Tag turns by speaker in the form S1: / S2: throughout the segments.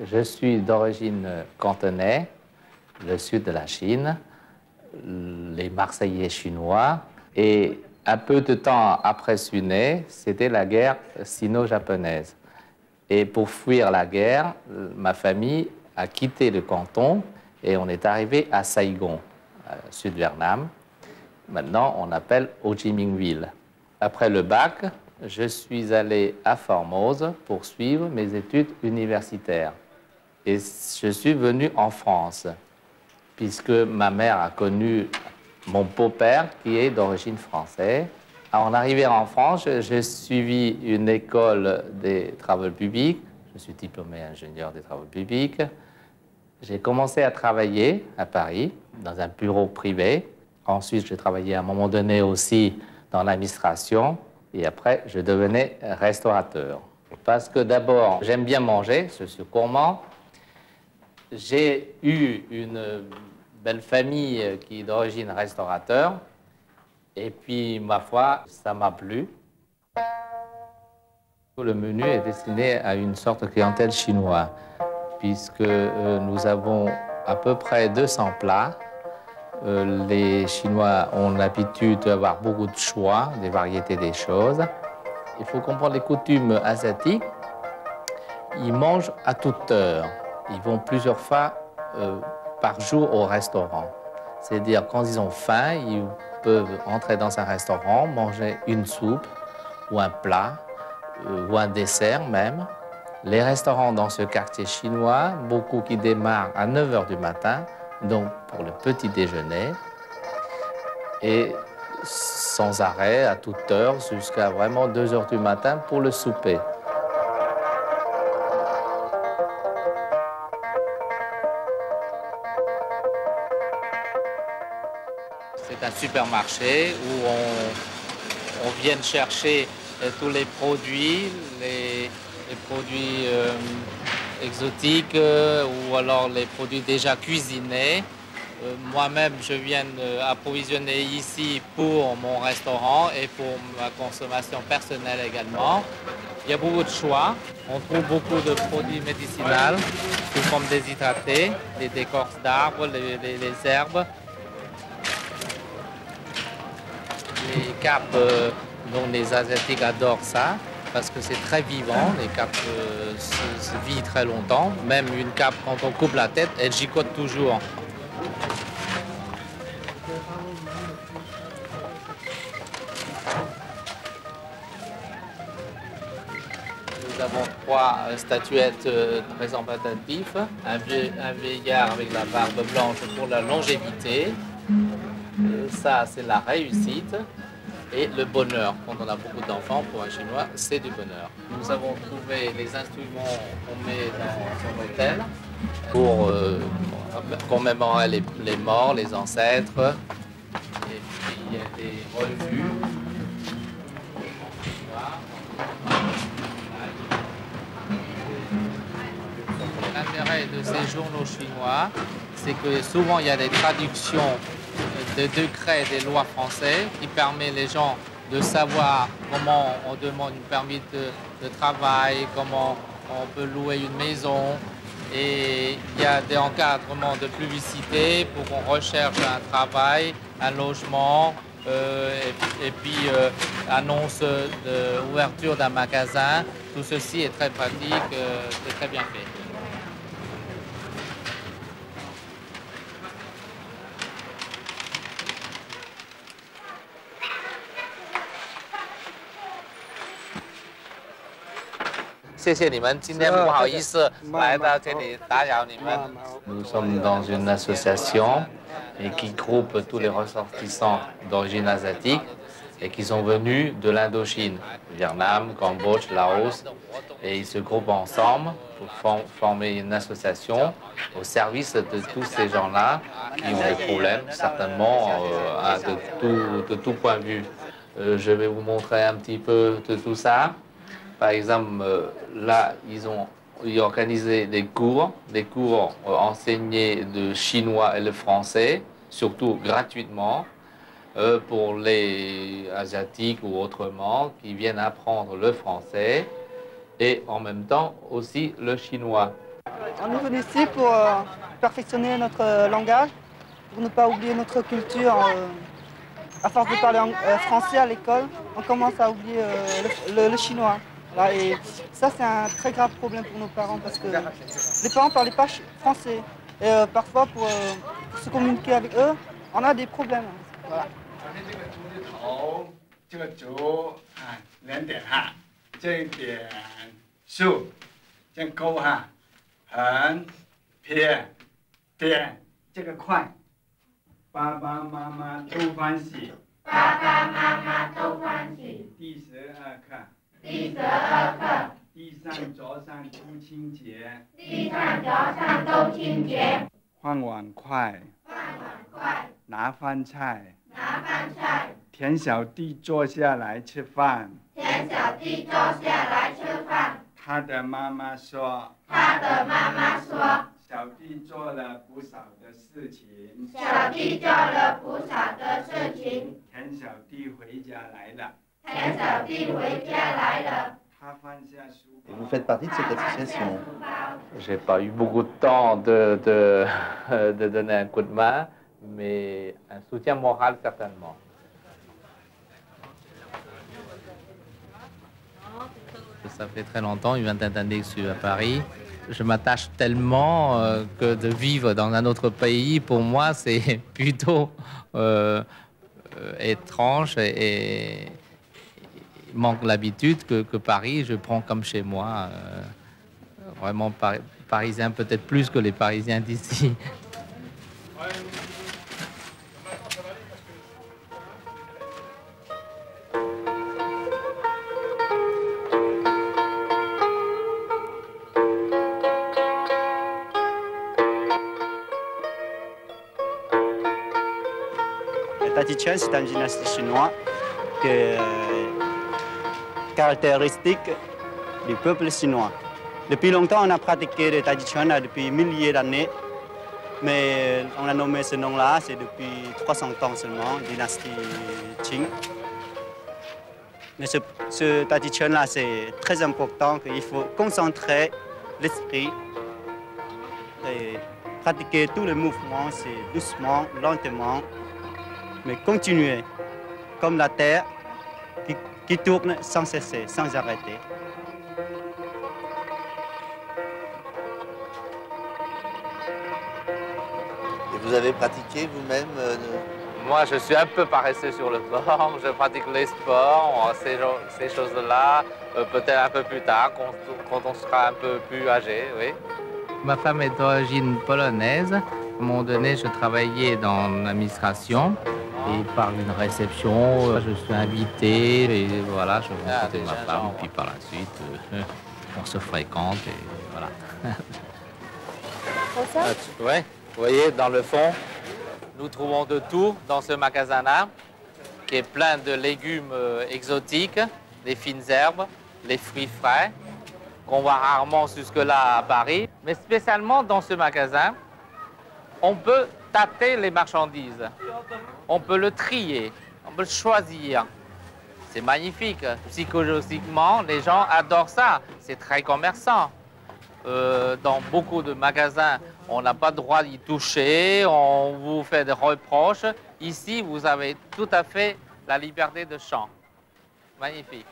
S1: Je suis d'origine cantonais, le sud de la Chine, les Marseillais chinois. Et un peu de temps après Suné, c'était la guerre sino-japonaise. Et pour fuir la guerre, ma famille a quitté le canton et on est arrivé à Saigon, sud-Vietnam. Maintenant, on appelle Ho Chi Minh Ville. Après le bac, je suis allé à Formose pour suivre mes études universitaires. Et je suis venu en France, puisque ma mère a connu mon beau-père qui est d'origine française. En arrivant en France, j'ai suivi une école des travaux publics. Je suis diplômé ingénieur des travaux publics. J'ai commencé à travailler à Paris, dans un bureau privé. Ensuite, j'ai travaillé à un moment donné aussi dans l'administration. Et après, je devenais restaurateur. Parce que d'abord, j'aime bien manger, je suis gourmand. J'ai eu une belle famille qui est d'origine restaurateur. Et puis, ma foi, ça m'a plu. Le menu est destiné à une sorte de clientèle chinoise, puisque nous avons à peu près 200 plats. Les Chinois ont l'habitude d'avoir beaucoup de choix, des variétés des choses. Il faut comprendre les coutumes asiatiques. Ils mangent à toute heure. Ils vont plusieurs fois par jour au restaurant. C'est-à-dire, quand ils ont faim, ils peuvent entrer dans un restaurant, manger une soupe ou un plat ou un dessert même. Les restaurants dans ce quartier chinois, beaucoup qui démarrent à 9 h du matin, donc pour le petit déjeuner, et sans arrêt à toute heure jusqu'à vraiment 2 h du matin pour le souper. C'est un supermarché où on vient chercher tous les produits, les produits exotiques ou alors les produits déjà cuisinés. Moi-même, je viens approvisionner ici pour mon restaurant et pour ma consommation personnelle également. Il y a beaucoup de choix. On trouve beaucoup de produits médicinaux sous forme déshydratés, des écorces d'arbres, les herbes. Les capes, dont les Asiatiques adorent ça, parce que c'est très vivant, les capes se vivent très longtemps. Même une cape, quand on coupe la tête, elle gigote toujours. Nous avons 3 statuettes représentatives. Un vieillard avec la barbe blanche pour la longévité. Ça, c'est la réussite. Et le bonheur, quand on a beaucoup d'enfants, pour un Chinois, c'est du bonheur. Nous avons trouvé les instruments qu'on met dans son hôtel pour commémorer les morts, les ancêtres. Et puis, il y a des revues. L'intérêt de ces journaux chinois, c'est que souvent, il y a des traductions des décrets des lois français qui permet les gens de savoir comment on demande une permis de travail, comment on peut louer une maison. Et il y a des encadrements de publicité pour qu'on recherche un travail, un logement, et puis annonce d'ouverture d'un magasin. Tout ceci est très pratique, c'est très bien fait. Nous sommes dans une association et qui groupe tous les ressortissants d'origine asiatique et qui sont venus de l'Indochine, Vietnam, Cambodge, Laos, et ils se groupent ensemble pour former une association au service de tous ces gens-là qui ont des problèmes, certainement de tout point de vue. Je vais vous montrer un petit peu de tout ça. Par exemple, là, ils ont organisé des cours enseignés de chinois et le français, surtout gratuitement, pour les Asiatiques ou autrement qui viennent apprendre le français et en même temps aussi le chinois.
S2: On est venu ici pour perfectionner notre langage, pour ne pas oublier notre culture. À force de parler français à l'école, on commence à oublier le chinois. Voilà, et ça, c'est un très grave problème pour nos parents parce que les parents ne parlaient pas français. Et parfois, pour se communiquer avec eux, on a des problèmes. Voilà.
S3: 这个足啊2点哈，这一点竖，这样勾哈，横撇点，这个快，爸爸妈妈都欢喜，爸爸妈妈都欢喜。第12课，第12课，地上桌上都清洁，地上桌上都清洁。换碗筷，换碗筷，拿饭菜，拿饭菜。 田小弟坐下来吃饭。田小弟坐下来吃饭。他的妈妈说。他的妈妈说。小弟做了不少的事情。小弟做了不少的事情。田小弟回家来了。田小弟回家来了。他放下书包。
S4: Vous faites partie de cette association?
S1: J'ai pas eu beaucoup de temps de donner un coup de main, mais un soutien moral certainement. Ça fait très longtemps, une vingtaine d'années que je suis à Paris. Je m'attache tellement que de vivre dans un autre pays, pour moi, c'est plutôt étrange et manque l'habitude que Paris, je prends comme chez moi. Vraiment parisien, peut-être plus que les Parisiens d'ici.
S5: Taijiquan, c'est un gymnaste chinois caractéristique du peuple chinois. Depuis longtemps, on a pratiqué le Taijiquan depuis milliers d'années, mais on a nommé ce nom-là, c'est depuis 300 ans seulement, dynastie Qing. Mais ce Taijiquan-là, c'est très important qu'il faut concentrer l'esprit et pratiquer tous les mouvements, c'est doucement, lentement, mais continuer, comme la terre qui tourne sans cesser, sans arrêter.
S4: Et vous avez pratiqué vous-même
S1: Moi, je suis un peu paresseux sur le bord. Je pratique les sports, ces choses-là, peut-être un peu plus tard, quand on sera un peu plus âgé, oui. Ma femme est d'origine polonaise. À un moment donné, je travaillais dans l'administration. Et par une réception, je suis invité et voilà, je rencontre ma femme. Puis par la suite, on se fréquente et voilà. Ouais, vous voyez, dans le fond, nous trouvons de tout dans ce magasin-là, qui est plein de légumes exotiques, des fines herbes, les fruits frais, qu'on voit rarement jusque-là à Paris. Mais spécialement dans ce magasin, on peut tâter les marchandises. On peut le trier, on peut le choisir. C'est magnifique. Psychologiquement, les gens adorent ça. C'est très commerçant. Dans beaucoup de magasins, on n'a pas le droit d'y toucher, on vous fait des reproches. Ici, vous avez tout à fait la liberté de champ. Magnifique.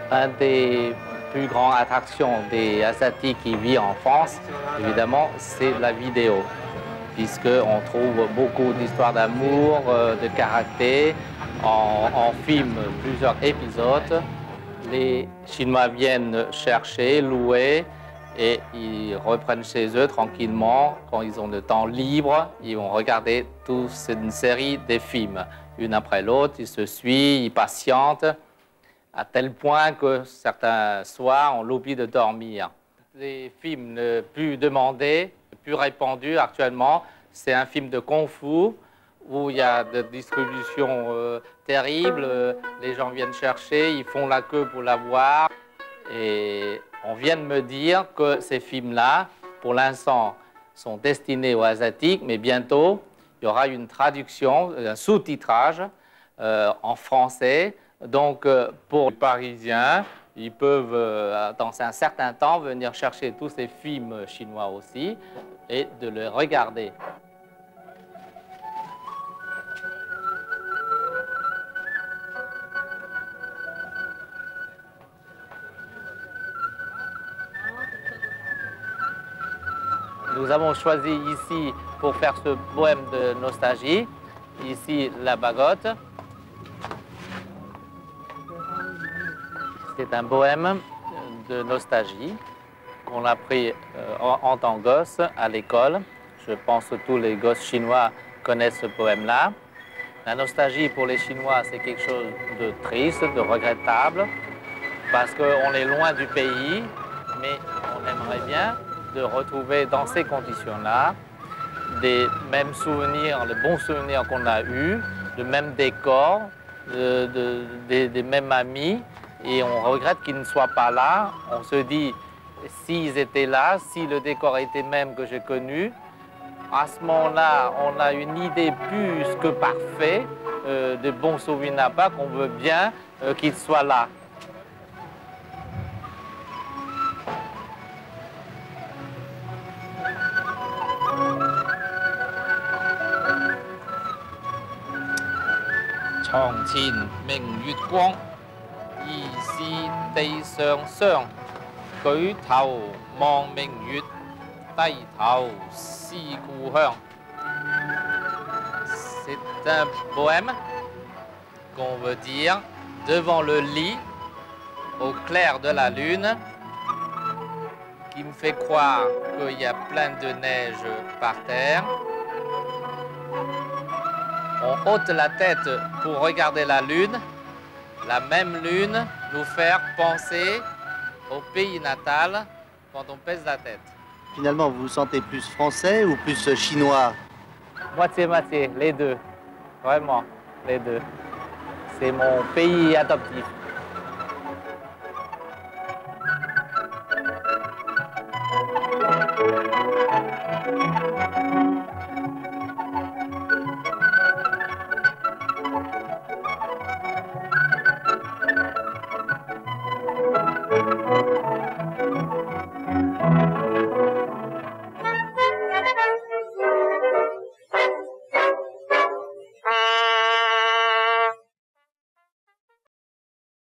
S1: Un des plus grandes attractions des Asiatiques qui vivent en France, évidemment, c'est la vidéo, puisqu'on trouve beaucoup d'histoires d'amour, de karaté, en film plusieurs épisodes. Les Chinois viennent chercher, louer, et ils reprennent chez eux tranquillement. Quand ils ont le temps libre, ils vont regarder toute une série de films, une après l'autre, ils se suivent, ils patientent, à tel point que certains soirs, on l'oublie de dormir. des films le plus demandés, le plus répandus actuellement, c'est un film de kung-fu où il y a des distributions terribles. Les gens viennent chercher, ils font la queue pour la voir. Et on vient de me dire que ces films-là, pour l'instant, sont destinés aux Asiatiques, mais bientôt, il y aura une traduction, un sous-titrage en français. Donc, pour les Parisiens, ils peuvent, dans un certain temps, venir chercher tous ces films chinois aussi et de les regarder. Nous avons choisi ici, pour faire ce bohème de nostalgie, ici la bagotte. C'est un bohème de nostalgie qu'on a pris en tant que gosse à l'école. Je pense que tous les gosses chinois connaissent ce poème-là. La nostalgie pour les Chinois, c'est quelque chose de triste, de regrettable, parce qu'on est loin du pays, mais on aimerait bien de retrouver dans ces conditions-là des mêmes souvenirs, les bons souvenirs qu'on a eus, le même décor, des mêmes amis, et on regrette qu'ils ne soient pas là. On se dit, s'ils étaient là, si le décor était même que j'ai connu, à ce moment-là, on a une idée plus que parfaite de bons souvenirs là-bas, qu'on veut bien qu'ils soient là. C'est un poème qu'on veut dire devant le lit, au clair de la lune, qui me fait croire qu'il y a plein de neige par terre. On ôte la tête pour regarder la lune, la même lune nous faire penser au pays natal quand on pèse la tête.
S4: Finalement, vous vous sentez plus français ou plus chinois?
S1: Moitié-moitié, les deux. Vraiment, les deux. C'est mon pays adoptif.